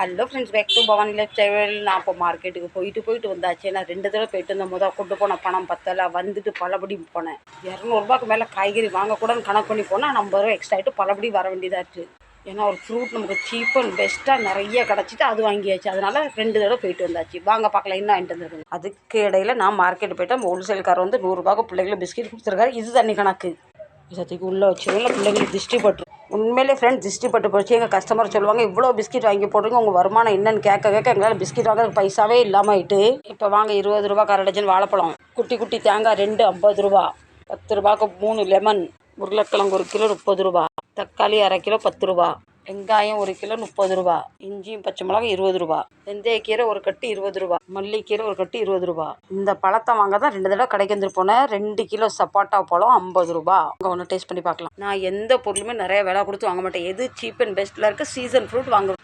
Hello friends, back to Bhavani life style. நான் இப்போ மார்க்கெட்டுக்கு போயிட்டு வந்தாச்சு. நான் 2 தடவை போயிட்டு வந்த முதல் கொண்டு போன பணம் பத்தலை, வந்துட்டு பலபடி போனேன். 200ரூபாய்க்கு மேலே காய்கறி வாங்கக்கூடாதுன்னு கணக்கு பண்ணி போனால் 50 ரூபா எக்ஸ்ட்ரா ஆகிட்டு பலபடி வர வேண்டியதாக இருக்குது. ஏன்னா ஒரு ஃப்ரூட் நமக்கு சீப் அண்ட் பெஸ்ட்டாக நிறைய கிடச்சிட்டு அது வாங்கியாச்சு. அதனால் 2 தடவை போயிட்டு வந்தாச்சு. வாங்க பார்க்கலாம் இன்னும் வாங்கிட்டு வந்துருக்குங்க. அதுக்கு இடையில நான் மார்க்கெட்டு போய்ட்டு நம்ம ஹோல்சேல்காரர் வந்து 100ரூபாய்க்கு பிள்ளைங்களுக்கு பிஸ்கெட் கொடுத்துருக்காரு. இது தண்ணி கணக்கு சத்திக்கு உள்ளே வச்சுருவோம். பிள்ளைங்களுக்கு திருஷ்டி பட்டு உண்மையிலே ஃப்ரெண்ட்ஸ் திருஷ்டி பட்டு போச்சு. எங்கள் கஸ்டமர் சொல்லுவாங்க, இவ்வளோ பிஸ்கெட் வாங்கி போடுறீங்க, உங்கள் வருமானம் என்னன்னு கேட்க எங்களால் பிஸ்கெட் வாங்க பைசாவே இல்லாமல் ஆகிட்டு. இப்போ வாங்க 20 ரூபா 1/2 டஜன் வாழைப்பழம், குட்டி குட்டி தேங்காய் 2 50 ரூபா, 10 ரூபாய்க்கு 3 லெமன், உருளைக்கிழங்கு 1 கிலோ 30 ரூபா, தக்காளி அரை கிலோ 10 ரூபா, வெங்காயம் 1 கிலோ 30 ரூபா, இஞ்சியும் பச்சை மிளகாய் 20 ரூபா, வெந்தயக்கீரை 1 கட்டு 20 ரூபா, மல்லிக்கீரை 1 கட்டு 20 ரூபா. இந்த பழத்தை வாங்க தான் 2 தடவை கடைக்கு வந்துட்டு போனேன். 2 கிலோ சப்பாட்டா பழம் 50 ரூபா. அங்கே ஒன்று டேஸ்ட் பண்ணி பார்க்கலாம். நான் எந்த பொருளுமே நிறைய விலை கொடுத்து வாங்க மாட்டேன். எது சீப் அண்ட் பெஸ்ட்டில் இருக்குது சீசன் ஃப்ரூட் வாங்குவேன்.